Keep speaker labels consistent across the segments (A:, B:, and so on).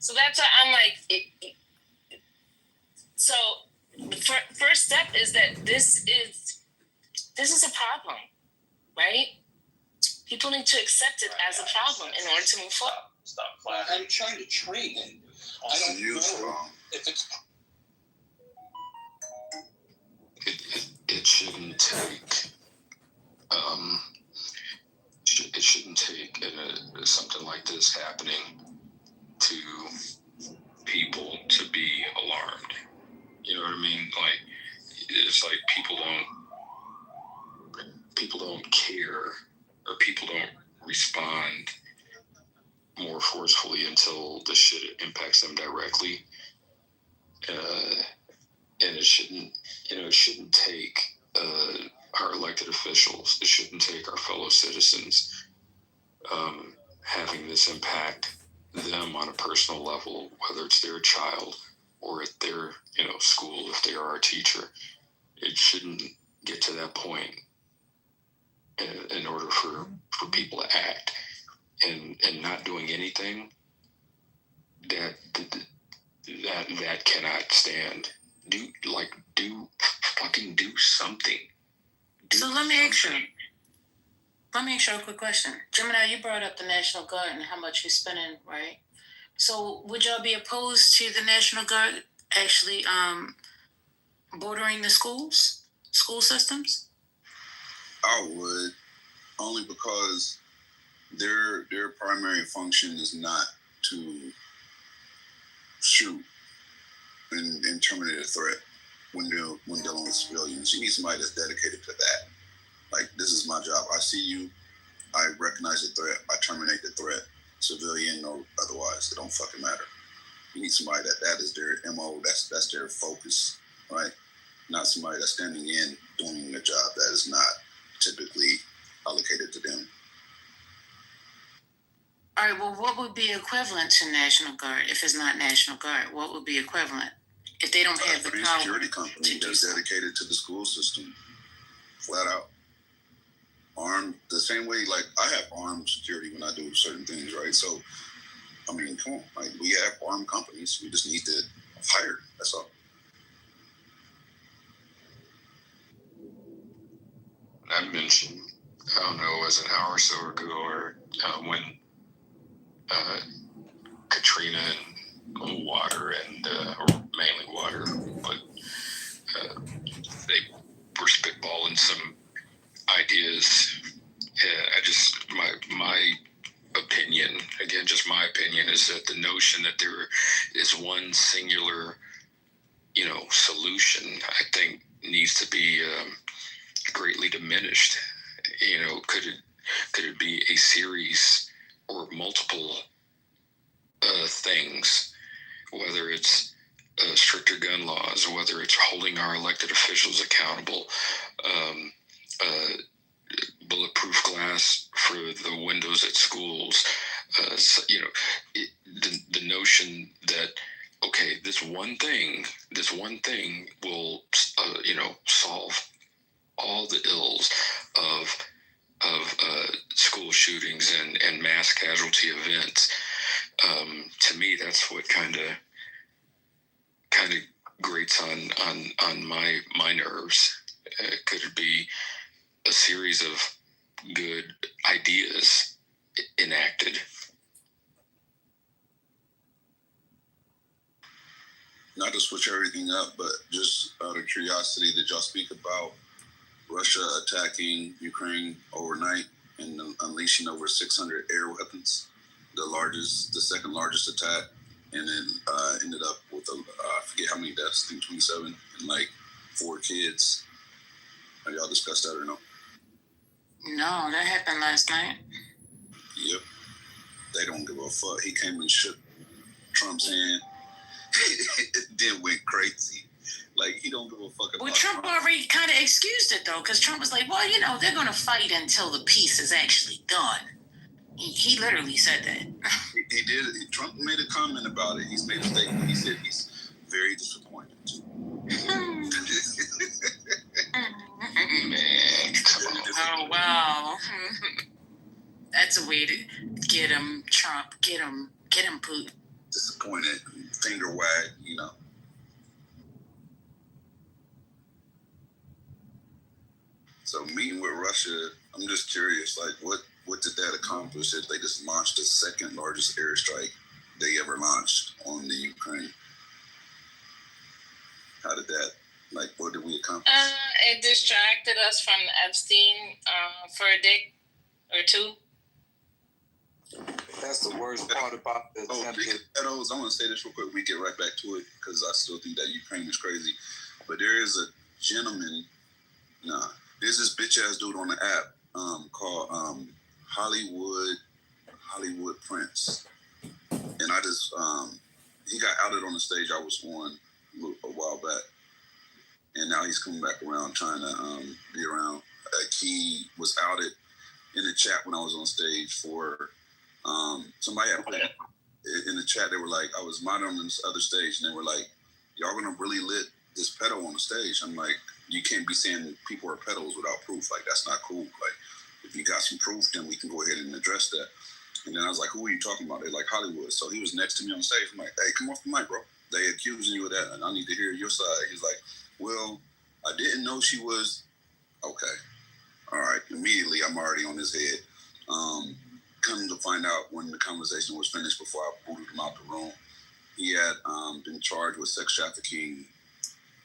A: So that's why I'm like, so the first step is that this is a problem, right? People need to accept it as a problem in order to move forward.
B: Stop. I'm trying to train him. I don't know if it's.
C: It shouldn't take. It shouldn't take something like this happening to people to be alarmed. You know what I mean? Like, it's like people don't care, or people don't respond more forcefully until the shit impacts them directly. And it shouldn't take our elected officials. It shouldn't take our fellow citizens having this impact them on a personal level, whether it's their child or at their school if they are a teacher. It shouldn't get to that point in order for people to act, and not doing anything that cannot stand. Do something.
D: Let me ask you a quick question. Gemini, you brought up the National Guard and how much you're spending, right? So would y'all be opposed to the National Guard actually bordering the school systems?
E: I would, only because their primary function is not to shoot and terminate a threat when dealing with civilians. You need somebody that's dedicated to that. Like, this is my job. I see you. I recognize the threat. I terminate the threat, civilian or otherwise. It don't fucking matter. You need somebody that is their MO. That's their focus, right? Not somebody that's standing in doing a job that is not typically allocated to them.
D: All right. Well, what would be equivalent to National Guard if it's not National Guard? What would be equivalent if they don't have the power?
E: Security company that's dedicated to the school system, flat out. Armed the same way, like I have armed security when I do certain things, right? So, I mean, come on, like we have armed companies. We just need to hire. That's all.
C: I mentioned, I don't know, was an hour or so ago, or when Katrina and water and or mainly water, but they were spitballing some ideas. My opinion, again, just my opinion, is that the notion that there is one singular, solution, I think needs to be greatly diminished. Could it be a series or multiple things, whether it's stricter gun laws, whether it's holding our elected officials accountable, bulletproof glass for the windows at schools, the notion that, okay, this one thing will, solve all the ills of school shootings and mass casualty events. To me, that's what kind of grates on my nerves. Could it be a series of good ideas enacted?
E: Not to switch everything up, but just out of curiosity, did y'all speak about Russia attacking Ukraine overnight and unleashing over 600 air weapons? The second largest attack, and then ended up with I forget how many deaths, I think 27, and like 4 kids. Have y'all discussed that or no?
D: No, that happened last night.
E: Yep. They don't give a fuck. He came and shook Trump's hand. Then went crazy. Like, he don't give a fuck about.
D: Well, Trump already kind of excused it, though, because Trump was like, well, they're going to fight until the peace is actually done. He literally said that.
E: He did. Trump made a comment about it. He's made a statement. He said he's very disappointed.
C: Man,
D: oh, wow. That's a way to get him, Trump. Get him, Putin.
E: disappointed, finger wag, you know. So meeting with Russia, I'm just curious, like what did that accomplish if they just launched the second largest airstrike they ever launched on the Ukraine? How did that, like, what did we accomplish?
A: It distracted us from Epstein for a day or two.
F: That's the worst part about the attempted.
E: I want to say this real quick. We get right back to it because I still think that Ukraine is crazy. But there is a gentleman, there's this bitch ass dude on the app called Hollywood Prince. And I just, he got outed on the stage I was on a while back. And now he's coming back around trying to be around. He was outed in the chat when I was on stage for somebody had put in the chat. They were like, I was monitoring this other stage, and they were like, y'all gonna really lit this pedo on the stage? I'm like, you can't be saying people are pedos without proof. Like, that's not cool. Like, if you got some proof, then we can go ahead and address that. And then I was like, who are you talking about? They're like, Hollywood. So he was next to me on the stage. I'm like, hey, come off the mic, bro. They accusing you of that, and I need to hear your side. He's like, well, I didn't know she was. Okay. All right. Immediately, I'm already on his head. Come to find out, when the conversation was finished, before I booted him out the room, he had been charged with sex trafficking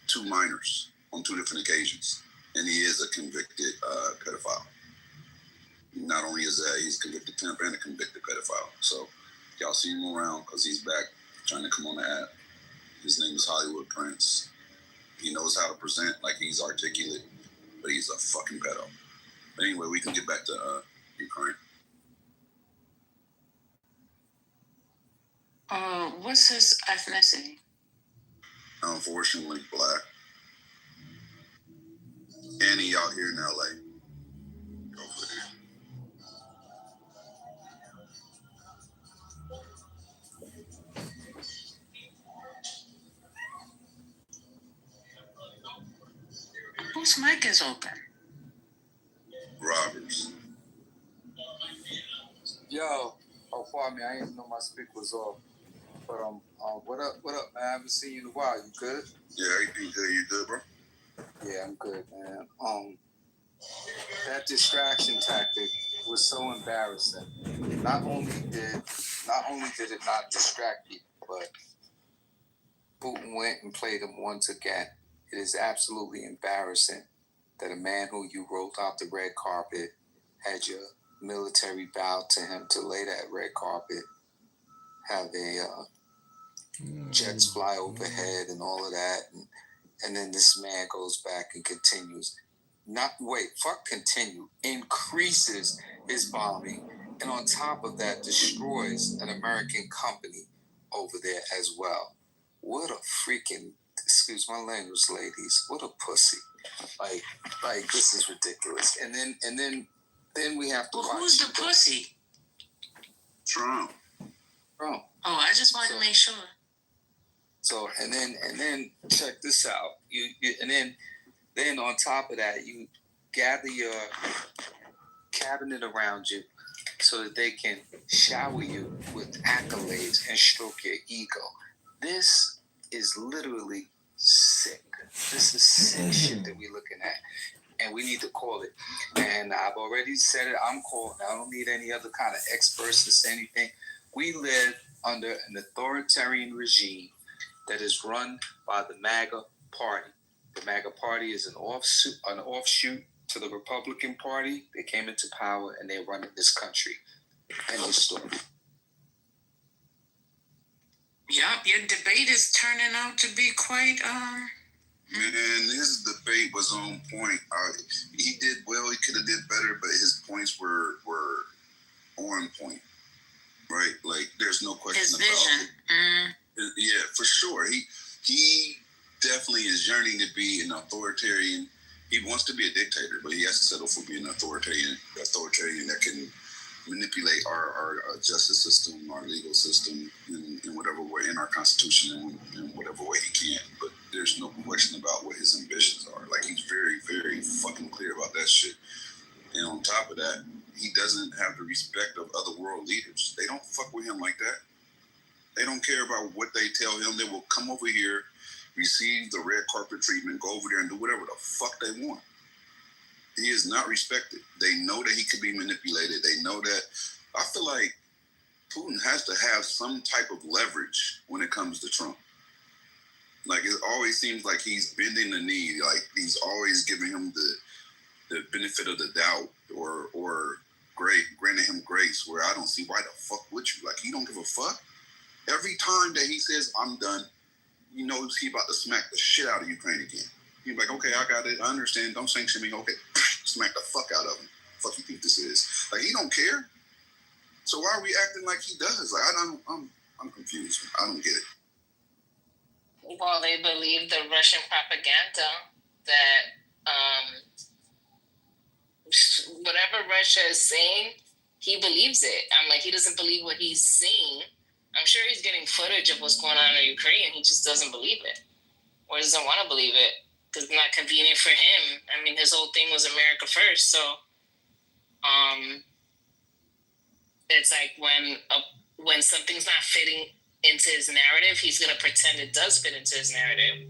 E: 2 minors on 2 different occasions. And he is a convicted pedophile. Not only is that, he's a convicted pimp and a convicted pedophile. So y'all see him around because he's back trying to come on the app. His name is Hollywood Prince. He knows how to present like he's articulate, but he's a fucking pedo. But anyway, we can get back to Ukraine.
D: What's his ethnicity?
E: Unfortunately, black. And he out here in LA. Go for it.
D: Whose mic is open?
E: Roberts.
F: Yo, pardon me, I didn't know my speaker was off. But what up, man? I haven't seen you in a while. You good?
E: Yeah, everything good. You good, bro?
F: Yeah, I'm good, man. That distraction tactic was so embarrassing. Not only did it not distract you, but Putin went and played him once again. It is absolutely embarrassing that a man who you rolled out the red carpet had your military bow to him to lay that red carpet, have jets fly overhead and all of that, and then this man goes back and continues. Increases his bombing, and on top of that, destroys an American company over there as well. What a freaking, excuse my language, ladies, what a pussy. Like this is ridiculous. And then we have to watch.
D: Who's the pussy?
E: Trump.
F: Trump.
D: Oh, I just wanted to make sure.
F: So and then check this out. You and then on top of that, you gather your cabinet around you so that they can shower you with accolades and stroke your ego. This is literally sick. This is sick shit that we're looking at. And we need to call it. And I've already said it. I'm calling. I don't need any other kind of experts to say anything. We live under an authoritarian regime that is run by the MAGA Party. The MAGA Party is an offshoot to the Republican Party. They came into power and they're running this country. End of story.
D: Yup, your debate is turning out to be quite
E: Man, his debate was on point. He did well. He could have did better, but his points were on point. Right? Like, there's no question
D: his
E: about
D: vision.
E: it. Yeah, for sure. He definitely is yearning to be an authoritarian. He wants to be a dictator, but he has to settle for being an authoritarian that can manipulate our justice system, our legal system, in whatever way, in our constitution, in whatever way he can. But there's no question about what his ambitions are. Like, he's very, very fucking clear about that shit. And on top of that, he doesn't have the respect of other world leaders. They don't fuck with him like that. They don't care about what they tell him. They will come over here, receive the red carpet treatment, go over there and do whatever the fuck they want. He is not respected. They know that he could be manipulated. They know that. I feel like Putin has to have some type of leverage when it comes to Trump. Like, it always seems like he's bending the knee. Like, he's always giving him the benefit of the doubt or granting him grace, where I don't see why the fuck would you. Like, he don't give a fuck. Every time that he says, I'm done, he knows he about to smack the shit out of Ukraine again. He's like, okay, I got it. I understand. Don't sanction me. Okay, smack the fuck out of him. Fuck you think this is? Like, he don't care. So why are we acting like he does? Like, I'm confused. I don't get it.
A: Well, they believe the Russian propaganda that whatever Russia is saying, he believes it. I'm like, he doesn't believe what he's seeing. I'm sure he's getting footage of what's going on in Ukraine. He just doesn't believe it, or doesn't want to believe it, because it's not convenient for him. I mean, his whole thing was America first. So, it's like when something's not fitting into his narrative, he's gonna pretend it does fit into his narrative.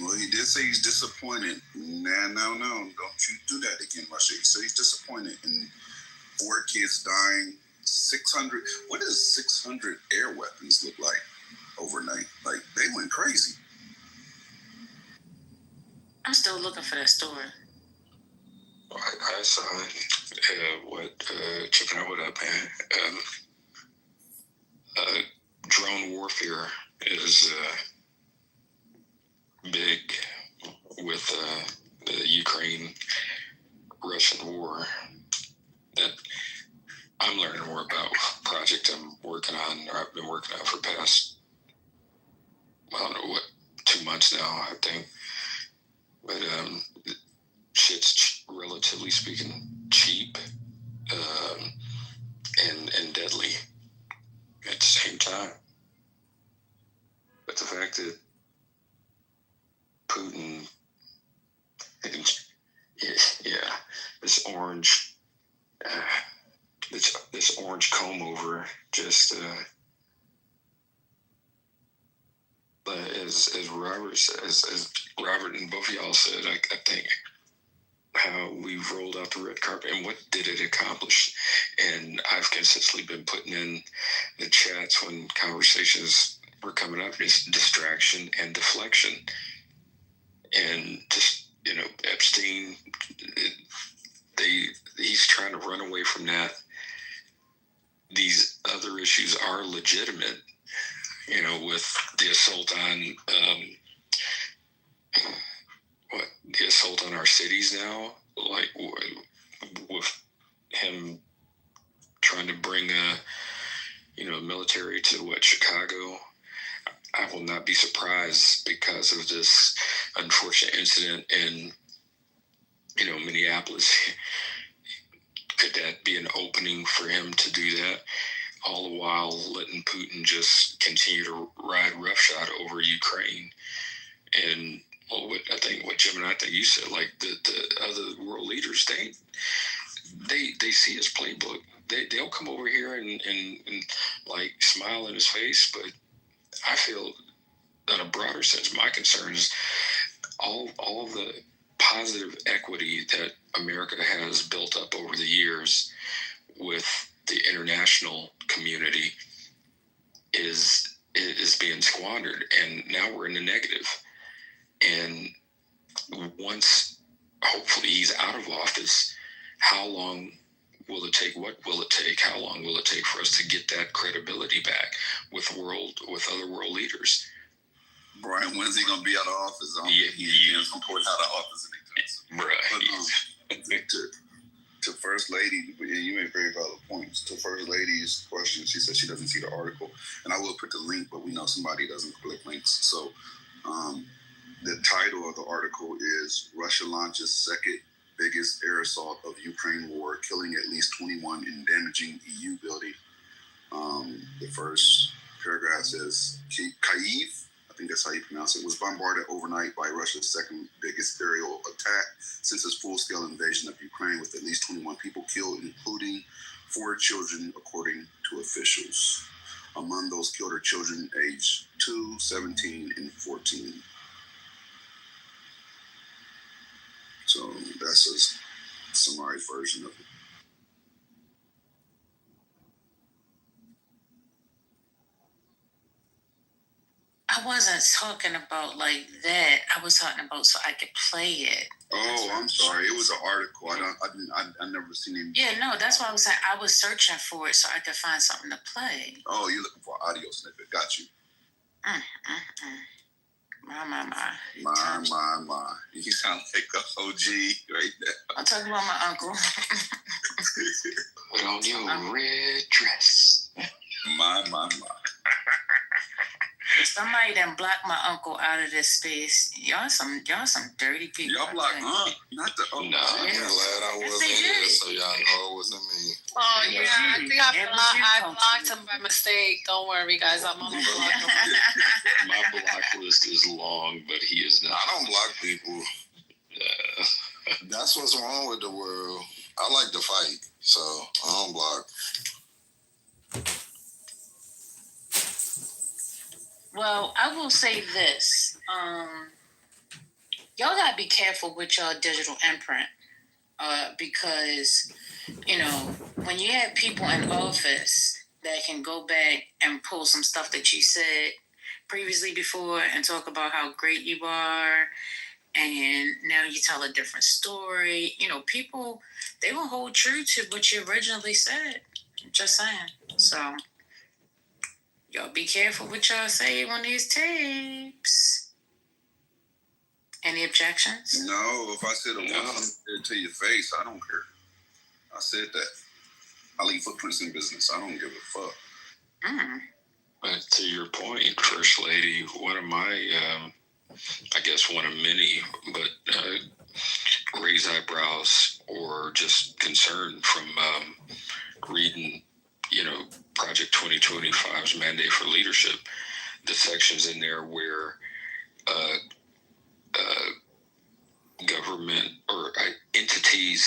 E: Well, he did say he's disappointed. No, don't you do that again, Russia. He said he's disappointed in 4 kids dying. 600. What does 600 air weapons look like overnight? Like, they went crazy.
D: I'm still looking for that story.
C: I saw it. Checking out what up, man. Drone warfare is big with the Ukraine-Russian war. That I'm learning more about. Project I'm working on, or I've been working on for the past, I don't know what, 2 months now, I think. But shit's relatively speaking cheap and deadly at the same time. But the fact that Putin, this orange, this orange comb over, just as Robert and both of y'all said, I think how we've rolled out the red carpet and what did it accomplish. And I've consistently been putting in the chats when conversations were coming up, is distraction and deflection. And just, Epstein, he's trying to run away from that. These other issues are legitimate, with the assault on the assault on our cities now, like with him trying to bring military to Chicago. I will not be surprised because of this unfortunate incident in Minneapolis. Could that be an opening for him to do that, all the while letting Putin just continue to ride roughshod over Ukraine? And what Jim and I think you said, like the other world leaders, they see his playbook. They'll come over here and like smile in his face, but I feel, in a broader sense, my concern is all the positive equity that America has built up over the years with the international community is being squandered, and now we're in the negative. And once, hopefully, he's out of office, how long will it take? What will it take? How long will it take for us to get that credibility back with other world leaders?
E: Brian, when's he gonna be out of office? He's gonna put out of office anytime. Right. To First Lady, you made very valid points. To First Lady's question, she said she doesn't see the article, and I will put the link, but we know somebody doesn't click links. So, the title of the article is "Russia Launches Second Biggest Air Assault of Ukraine War, Killing at Least 21 and Damaging EU Building." The first paragraph says, Kyiv, I think that's how you pronounce it, was bombarded overnight by Russia's second biggest aerial attack since its full-scale invasion of Ukraine, with at least 21 people killed, including 4 children, according to officials. Among those killed are children aged 2, 17, and 14. So that's a summarized version of it.
D: I wasn't talking about like that. I was talking about so I could play it.
E: Oh, I'm sorry. It was an article. I never seen it.
D: Yeah, no, that's why I was saying I was searching for it so I could find something to play.
E: Oh, you're looking for an audio snippet. Got you. My. You sound like a OG right now.
D: I'm talking about my uncle.
C: Put on your red dress.
E: My.
D: Somebody done blocked my uncle out of this space. Y'all some dirty people.
E: Y'all blocked, not the OG.
C: No,
G: I'm glad I wasn't here, so y'all know it wasn't me.
H: Oh yeah, I think I blocked him by mistake. Don't worry, guys. I'm on the block.
C: My block list is long, but he is not.
G: I don't block people. That's what's wrong with the world. I like to fight, so I don't block.
D: Well, I will say this. Y'all gotta be careful with your digital imprint. Because, when you have people in office that can go back and pull some stuff that you said previously before and talk about how great you are, and now you tell a different story, people, they will hold true to what you originally said. Just saying. So, y'all be careful what y'all say on these tapes. Any objections?
E: No, if I said a to your face, I don't care. I said that. I leave footprints in business. I don't give a fuck.
C: But to your point, First Lady, one of my, I guess one of many, but raise eyebrows or just concern from reading, Project 2025's mandate for leadership, the sections in there where government or entities